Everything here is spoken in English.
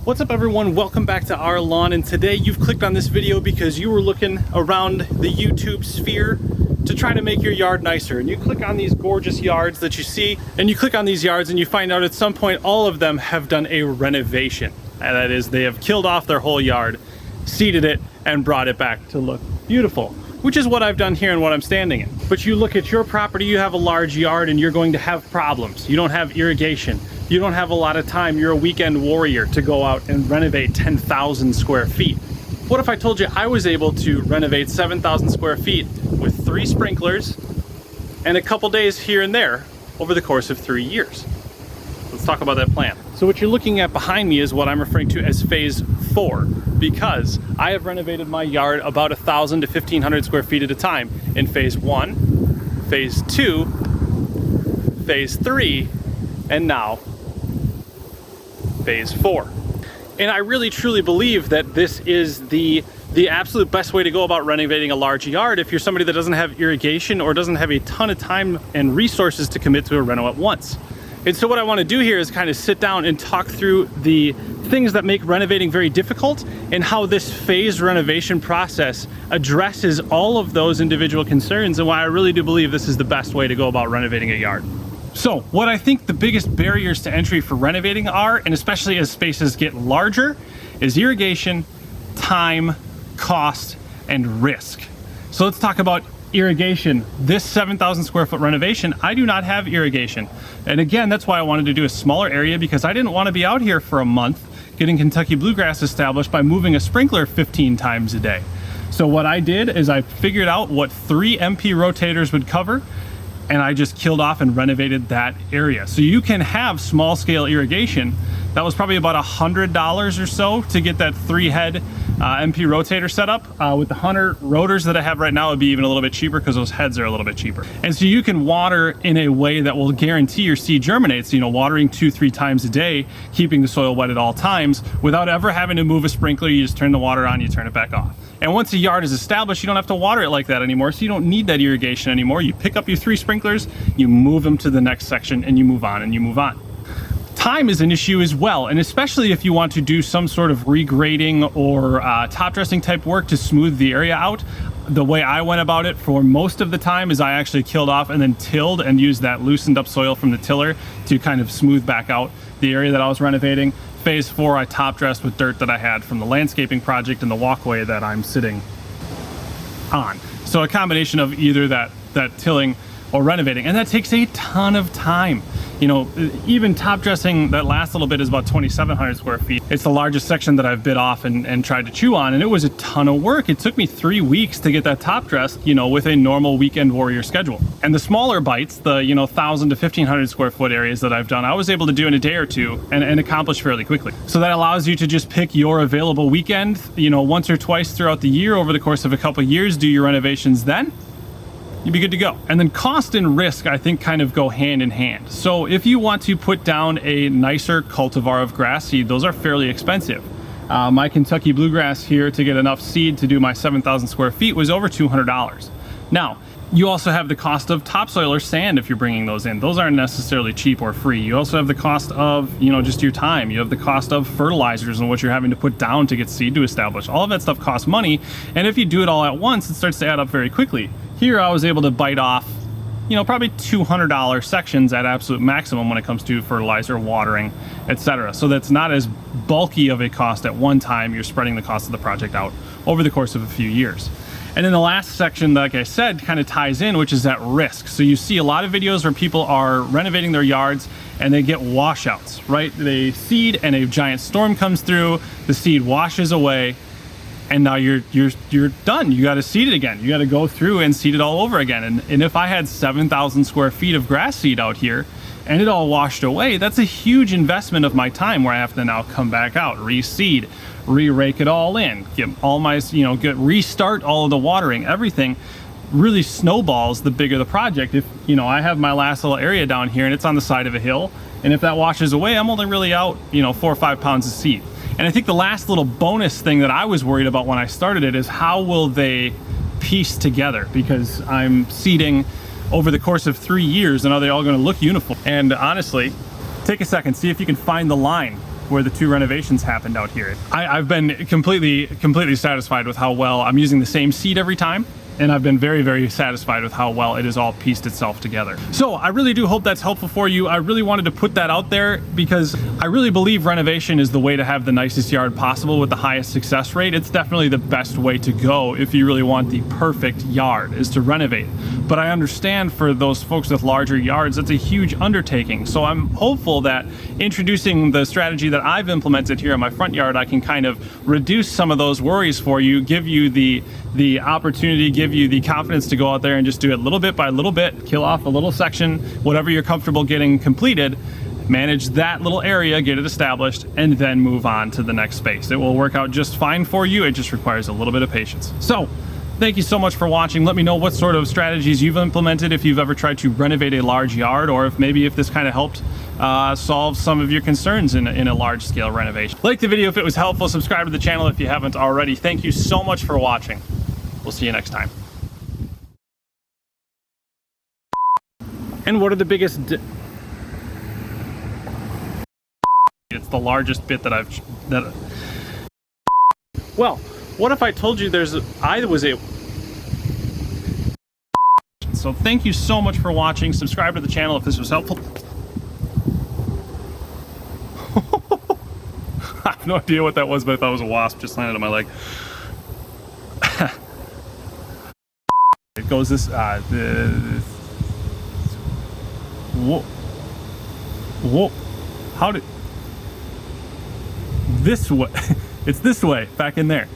What's up everyone, welcome back to our lawn, and today you've clicked on this video because you were looking around the YouTube sphere to try to make your yard nicer. And you click on these gorgeous yards that you see, and you click on these yards and you find out at some point all of them have done a renovation. And that is, they have killed off their whole yard, seeded it, and brought it back to look beautiful, which is what I've done here and what I'm standing in. But you look at your property, you have a large yard and you're going to have problems. You don't have irrigation. You don't have a lot of time. You're a weekend warrior to go out and renovate 10,000 square feet. What if I told you I was able to renovate 7,000 square feet with 3 sprinklers and a couple days here and there over the course of 3 years? Let's talk about that plan. So what you're looking at behind me is what I'm referring to as phase 4, because I have renovated my yard about 1,000 to 1,500 square feet at a time in phase 1, phase 2, phase 3, and now phase 4. And I really truly believe that this is the absolute best way to go about renovating a large yard if you're somebody that doesn't have irrigation or doesn't have a ton of time and resources to commit to a reno at once. And so what I want to do here is kind of sit down and talk through the things that make renovating very difficult and how this phased renovation process addresses all of those individual concerns, and why I really do believe this is the best way to go about renovating a yard. So what I think the biggest barriers to entry for renovating are, and especially as spaces get larger, is irrigation, time, cost, and risk. So let's talk about irrigation. This 7,000 square foot renovation, I do not have irrigation. And again, that's why I wanted to do a smaller area, because I didn't want to be out here for a month getting Kentucky bluegrass established by moving a sprinkler 15 times a day. So what I did is I figured out what 3 MP rotators would cover, and I just killed off and renovated that area. So you can have small scale irrigation. That was probably about $100 or so to get that 3-head MP rotator set up. With the 100 rotors that I have right now, it'd be even a little bit cheaper because those heads are a little bit cheaper. And so you can water in a way that will guarantee your seed germinates, watering 2-3 times a day, keeping the soil wet at all times without ever having to move a sprinkler. You just turn the water on, you turn it back off. And once a yard is established, you don't have to water it like that anymore, so you don't need that irrigation anymore. You pick up your 3 sprinklers, you move them to the next section, and you move on and you move on. Time is an issue as well, and especially if you want to do some sort of regrading or top dressing type work to smooth the area out. The way I went about it for most of the time is I actually killed off and then tilled and used that loosened up soil from the tiller to kind of smooth back out the area that I was renovating. Phase 4, I top dressed with dirt that I had from the landscaping project and the walkway that I'm sitting on. So a combination of either that tilling or renovating, and that takes a ton of time. Even top dressing that last little bit is about 2,700 square feet. It's the largest section that I've bit off and tried to chew on, and it was a ton of work. It took me 3 weeks to get that top dressed, with a normal weekend warrior schedule. And the smaller bites, the 1,000 to 1,500 square foot areas that I've done, I was able to do in a day or two and accomplish fairly quickly. So that allows you to just pick your available weekend, once or twice throughout the year over the course of a couple of years, do your renovations then. You'd be good to go. And then cost and risk, I think, kind of go hand in hand. So if you want to put down a nicer cultivar of grass seed, those are fairly expensive. My Kentucky bluegrass here, to get enough seed to do my 7,000 square feet, was over $200. Now, you also have the cost of topsoil or sand if you're bringing those in. Those aren't necessarily cheap or free. You also have the cost of, just your time. You have the cost of fertilizers and what you're having to put down to get seed to establish. All of that stuff costs money, and if you do it all at once, it starts to add up very quickly. Here I was able to bite off, probably $200 sections at absolute maximum when it comes to fertilizer, watering, etc. So that's not as bulky of a cost at one time. You're spreading the cost of the project out over the course of a few years. And then the last section, like I said, kind of ties in, which is that risk. So you see a lot of videos where people are renovating their yards and they get washouts, right? They seed and a giant storm comes through, the seed washes away, and now you're done. You got to seed it again. You got to go through and seed it all over again. And if I had 7,000 square feet of grass seed out here and it all washed away, that's a huge investment of my time where I have to now come back out, reseed, re-rake it all in, get all my, restart all of the watering, everything really snowballs the bigger the project. If, I have my last little area down here and it's on the side of a hill, and if that washes away, I'm only really out, 4 or 5 pounds of seed. And I think the last little bonus thing that I was worried about when I started it is how will they piece together, because I'm seeding over the course of 3 years, and are they all going to look uniform? And honestly, take a second, see if you can find the line where the 2 renovations happened out here. I've been completely satisfied with how well I'm using the same seat every time. And I've been very satisfied with how well it has all pieced itself together. So I really do hope that's helpful for you. I really wanted to put that out there because I really believe renovation is the way to have the nicest yard possible with the highest success rate. It's definitely the best way to go if you really want the perfect yard, is to renovate. But I understand for those folks with larger yards, it's a huge undertaking. So I'm hopeful that introducing the strategy that I've implemented here in my front yard, I can kind of reduce some of those worries for you, give you the opportunity, give you the confidence to go out there and just do it little bit by little bit, kill off a little section, whatever you're comfortable getting completed, manage that little area, get it established, and then move on to the next space. It will work out just fine for you. It just requires a little bit of patience. So thank you so much for watching. Let me know what sort of strategies you've implemented, if you've ever tried to renovate a large yard, or if this kind of helped solve some of your concerns in a large scale renovation. Like the video if it was helpful, subscribe to the channel if you haven't already. Thank you so much for watching. We'll see you next time. And what are the biggest... It's the largest bit that Well, what if I told you I was a... So thank you so much for watching. Subscribe to the channel if this was helpful. I have no idea what that was, but I thought it was a wasp just landed on my leg. It goes this, whoa, how did, this way, it's this way, back in there.